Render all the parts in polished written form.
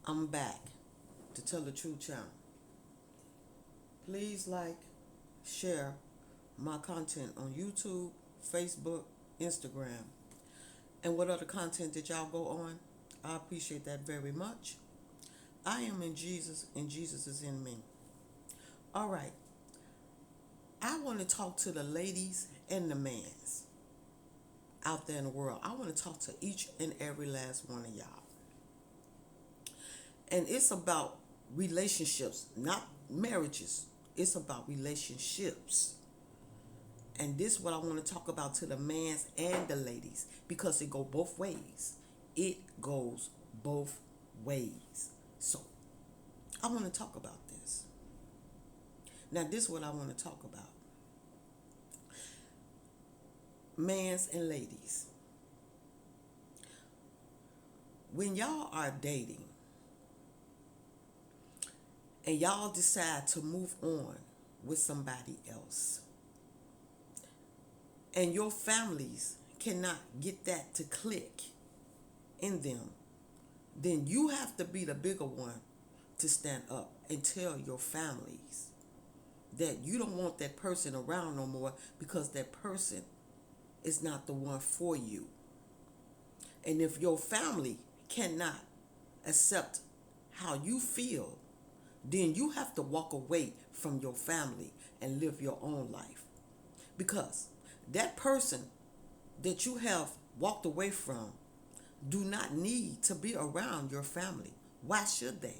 I'm back to tell the truth channel. Please like, share my content on YouTube, Facebook, Instagram, and what other content that y'all go on. I appreciate that very much. I am in Jesus and Jesus is in me. All right. I want to talk to the ladies and the mans out there in the world. I want to talk to each and every last one of y'all. And it's about relationships, not marriages. It's about relationships. And this is what I want to talk about to the mans and the ladies because it go both ways. It goes both ways. So I want to talk about this. Now this is what I want to talk about. Mans and ladies. When y'all are dating and y'all decide to move on with somebody else, and your families cannot get that to click in them, then you have to be the bigger one to stand up and tell your families that you don't want that person around no more because that person is not the one for you. And if your family cannot accept how you feel, then you have to walk away from your family and live your own life. Because that person that you have walked away from do not need to be around your family. Why should they?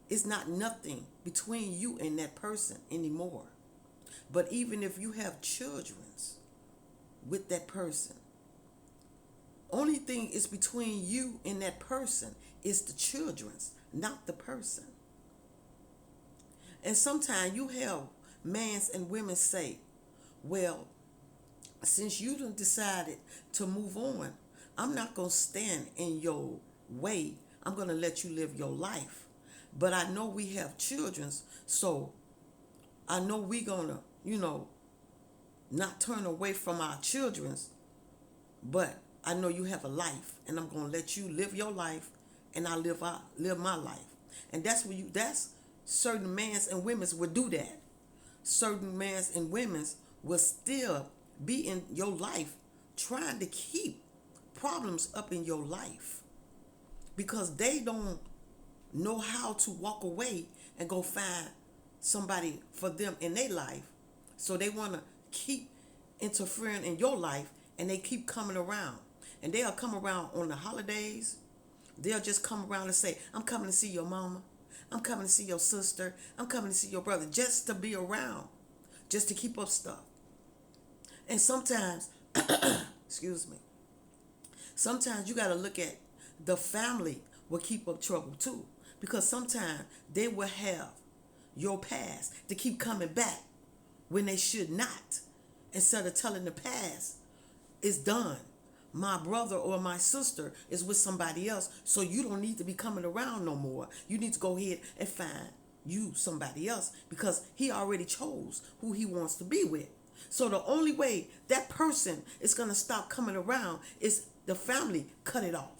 It's not nothing between you and that person anymore. But even if you have children with that person, only thing is between you and that person is the children's, not the person. And sometimes you have men and women say, well, since you done decided to move on, I'm not going to stand in your way. I'm going to let you live your life. But I know we have children, so I know we going to, not turn away from our children's, but I know you have a life, and I'm going to let you live your life, and I live my life. And that's certain men's and women's would do that. Certain men's and women's will still be in your life trying to keep problems up in your life because they don't know how to walk away and go find somebody for them in their life. So they want to keep interfering in your life, and they keep coming around. And they'll come around on the holidays. They'll just come around and say, I'm coming to see your mama. I'm coming to see your sister. I'm coming to see your brother, just to be around, just to keep up stuff. And sometimes, excuse me, sometimes you got to look at the family will keep up trouble too. Because sometimes they will have your past to keep coming back when they should not. Instead of telling the past, it's done. My brother or my sister is with somebody else, so you don't need to be coming around no more. You need to go ahead and find you somebody else because he already chose who he wants to be with. So the only way that person is going to stop coming around is the family cut it off.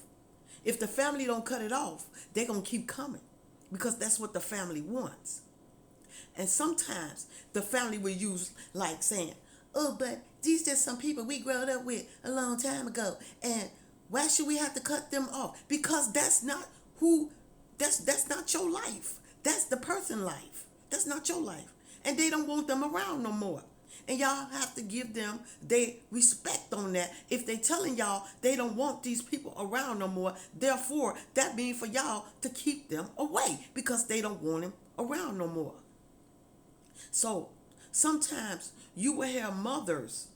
If the family don't cut it off, they're going to keep coming because that's what the family wants. And sometimes the family will use like saying, oh, but these just some people we growed up with a long time ago. And why should we have to cut them off? Because that's not not your life. That's the person's life. That's not your life. And they don't want them around no more. And y'all have to give them their respect on that. If they telling y'all they don't want these people around no more, therefore that means for y'all to keep them away because they don't want them around no more. So sometimes you will hear mothers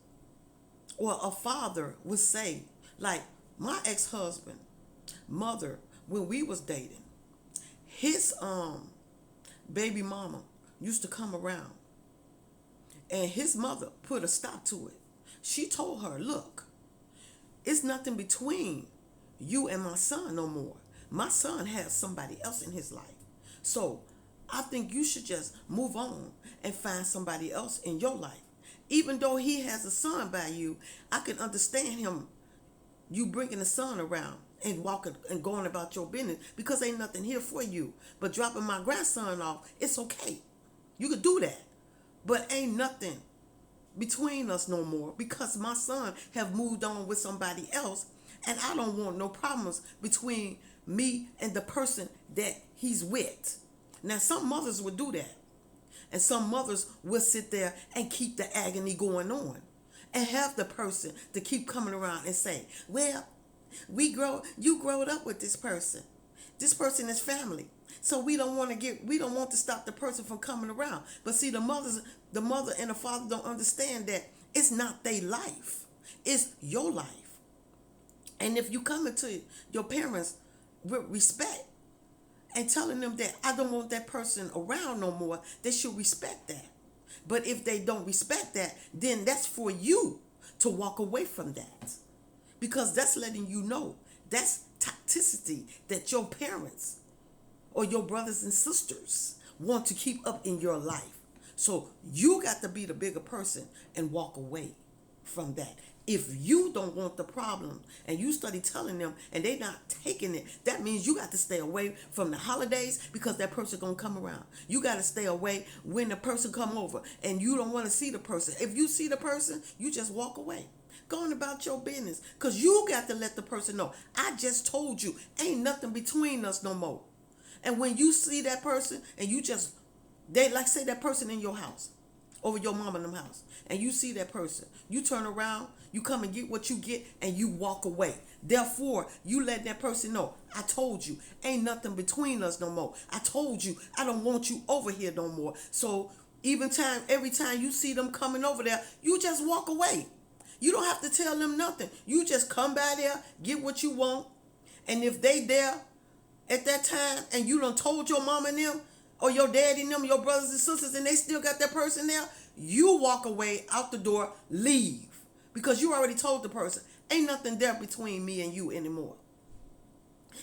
or a father would say, like my ex-husband, mother, when we was dating, his baby mama used to come around. And his mother put a stop to it. She told her, look, it's nothing between you and my son no more. My son has somebody else in his life. So I think you should just move on and find somebody else in your life. Even though he has a son by you, I can understand him, you bringing the son around and walking and going about your business because ain't nothing here for you. But dropping my grandson off, it's okay. You could do that. But ain't nothing between us no more because my son have moved on with somebody else, and I don't want no problems between me and the person that he's with. Now, some mothers would do that, and some mothers will sit there and keep the agony going on and have the person to keep coming around and say, well, you growed up with this person. This person is family. So we don't want to stop the person from coming around. But see, the mother and the father don't understand that it's not their life. It's your life. And if you come into your parents with respect and telling them that I don't want that person around no more, they should respect that. But if they don't respect that, then that's for you to walk away from that. Because that's letting you know that's toxicity that your parents or your brothers and sisters want to keep up in your life. So you got to be the bigger person and walk away from that. If you don't want the problem and you study telling them and they not taking it, that means you got to stay away from the holidays because that person gonna come around. You got to stay away when the person come over and you don't want to see the person. If you see the person, you just walk away. Going about your business because you got to let the person know, I just told you, ain't nothing between us no more. And when you see that person and say that person in your house, over your mom and them house, and you see that person, you turn around, you come and get what you get, and you walk away. Therefore, you let that person know, I told you, ain't nothing between us no more. I told you, I don't want you over here no more. So every time you see them coming over there, you just walk away. You don't have to tell them nothing. You just come by there, get what you want, and if they there at that time and you done told your mom and them or your daddy and them, your brothers and sisters, and they still got that person there, you walk away out the door, leave. Because you already told the person, ain't nothing there between me and you anymore.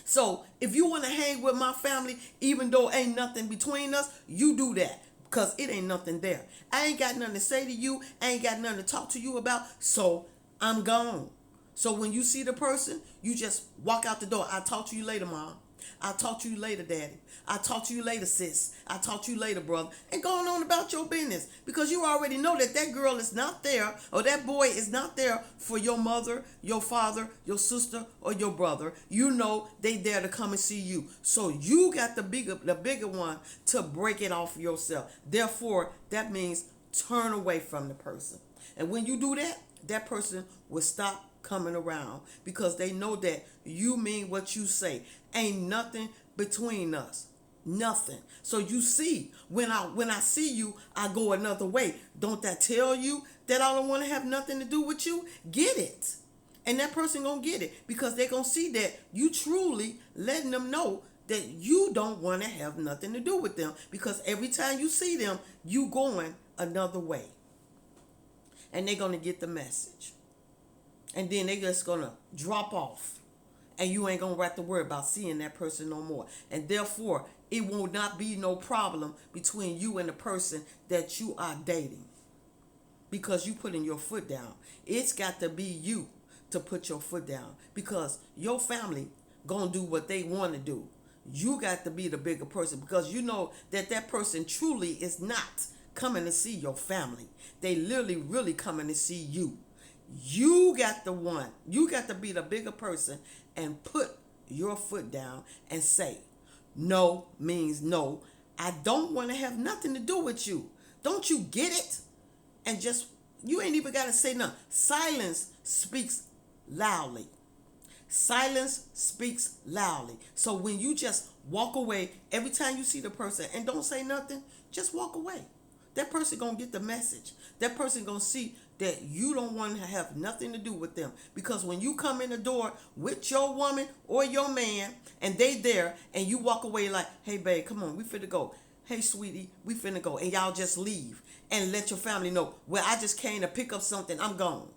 So if you want to hang with my family, even though ain't nothing between us, you do that. Because it ain't nothing there. I ain't got nothing to say to you. I ain't got nothing to talk to you about. So I'm gone. So when you see the person, you just walk out the door. I'll talk to you later, Mom. I'll talk to you later, Daddy. I'll talk to you later, sis. I'll talk to you later, brother. And going on about your business. Because you already know that girl is not there, or that boy is not there for your mother, your father, your sister, or your brother. You know they there to come and see you. So you got the bigger one to break it off yourself. Therefore, that means turn away from the person. And when you do that, that person will stop coming around because they know that you mean what you say. Ain't nothing between us. Nothing. So you see, when I see you, I go another way. Don't that tell you that I don't want to have nothing to do with you? Get it. And that person gonna get it because they gonna see that you truly letting them know that you don't want to have nothing to do with them because every time you see them, you going another way. And they're gonna get the message. And then they just gonna drop off. And you ain't gonna have to worry about seeing that person no more. And therefore, it will not be no problem between you and the person that you are dating. Because you putting your foot down. It's got to be you to put your foot down. Because your family gonna do what they want to do. You got to be the bigger person. Because you know that person truly is not coming to see your family. They literally, really coming to see you. You got to be the bigger person and put your foot down and say, no means no. I don't want to have nothing to do with you. Don't you get it? And you ain't even got to say nothing. Silence speaks loudly. Silence speaks loudly. So when you just walk away, every time you see the person and don't say nothing, just walk away. That person going to get the message. That person going to see that you don't want to have nothing to do with them. Because when you come in the door with your woman or your man and they there and you walk away like, hey, babe, come on, we finna go. Hey, sweetie, we finna go. And y'all just leave and let your family know, well, I just came to pick up something. I'm gone.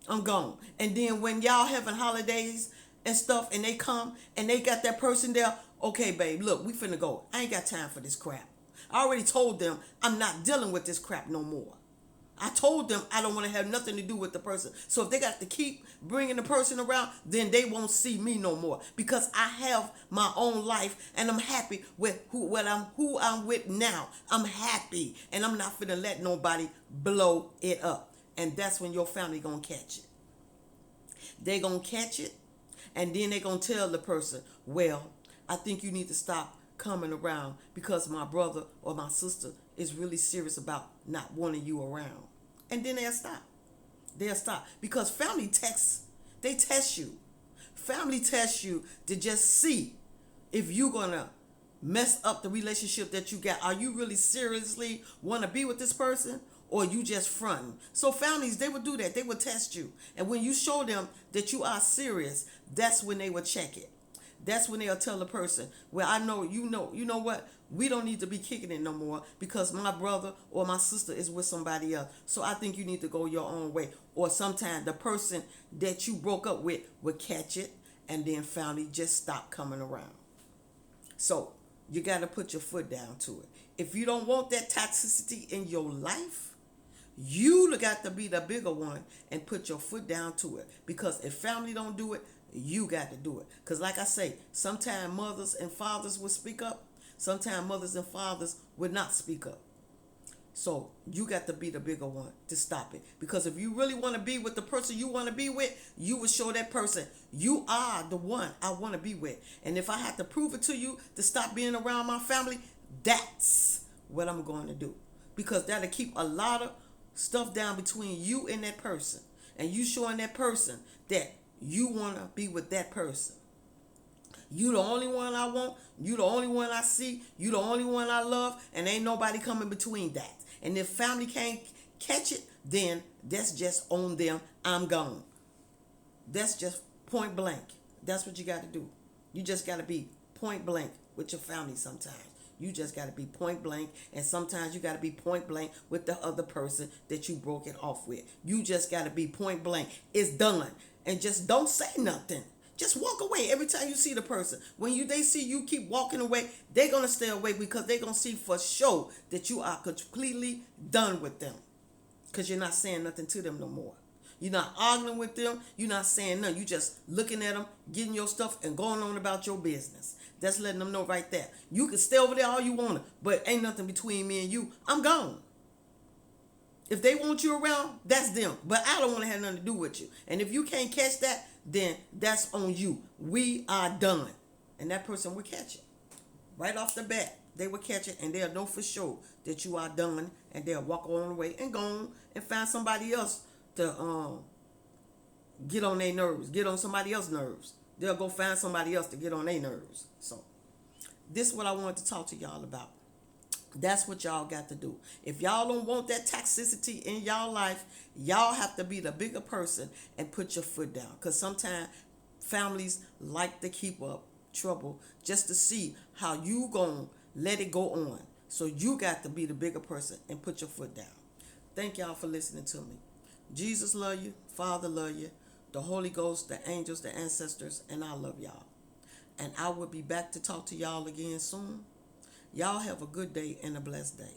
And then when y'all having holidays and stuff and they come and they got that person there, okay, babe, look, we finna go. I ain't got time for this crap. I already told them I'm not dealing with this crap no more. I told them I don't want to have nothing to do with the person. So if they got to keep bringing the person around, then they won't see me no more, because I have my own life and I'm happy with who I'm with now. I'm happy and I'm not finna let nobody blow it up. And that's when your family gonna catch it. They gonna catch it, and then they gonna tell the person, well, I think you need to stop coming around because my brother or my sister is really serious about not wanting you around. And then they'll stop. They'll stop. Because family tests, they test you. Family tests you to just see if you're going to mess up the relationship that you got. Are you really seriously want to be with this person? Or you just fronting? So families, they would do that. They would test you. And when you show them that you are serious, that's when they will check it. That's when they'll tell the person, well, I know, you know what? We don't need to be kicking it no more because my brother or my sister is with somebody else. So I think you need to go your own way. Or sometimes the person that you broke up with will catch it, and then family just stop coming around. So you got to put your foot down to it. If you don't want that toxicity in your life, you got to be the bigger one and put your foot down to it. Because if family don't do it, you got to do it. Because like I say, sometimes mothers and fathers will speak up. Sometimes mothers and fathers will not speak up. So you got to be the bigger one to stop it. Because if you really want to be with the person you want to be with, you will show that person, you are the one I want to be with. And if I have to prove it to you to stop being around my family, that's what I'm going to do. Because that'll keep a lot of stuff down between you and that person. And you showing that person that you want to be with that person. You the only one I want. You the only one I see. You the only one I love. And ain't nobody coming between that. And if family can't catch it, then that's just on them. I'm gone. That's just point blank. That's what you got to do. You just got to be point blank with your family sometimes. You just got to be point blank. And sometimes you got to be point blank with the other person that you broke it off with. You just got to be point blank. It's done. And just don't say nothing. Just walk away every time you see the person. When they see you keep walking away, they're going to stay away because they're going to see for sure that you are completely done with them. Because you're not saying nothing to them no more. You're not arguing with them. You're not saying nothing. You're just looking at them, getting your stuff, and going on about your business. That's letting them know right there. You can stay over there all you want, but ain't nothing between me and you. I'm gone. If they want you around, that's them. But I don't want to have nothing to do with you. And if you can't catch that, then that's on you. We are done. And that person will catch it. Right off the bat, they will catch it, and they'll know for sure that you are done, and they'll walk on the way and go on and find somebody else to get on their nerves, get on somebody else's nerves. They'll go find somebody else to get on their nerves. So this is what I wanted to talk to y'all about. That's what y'all got to do. If y'all don't want that toxicity in y'all life, y'all have to be the bigger person and put your foot down. Because sometimes families like to keep up trouble just to see how you gonna let it go on. So you got to be the bigger person and put your foot down. Thank y'all for listening to me. Jesus love you. Father love you. The Holy Ghost, the angels, the ancestors, and I love y'all. And I will be back to talk to y'all again soon. Y'all have a good day and a blessed day.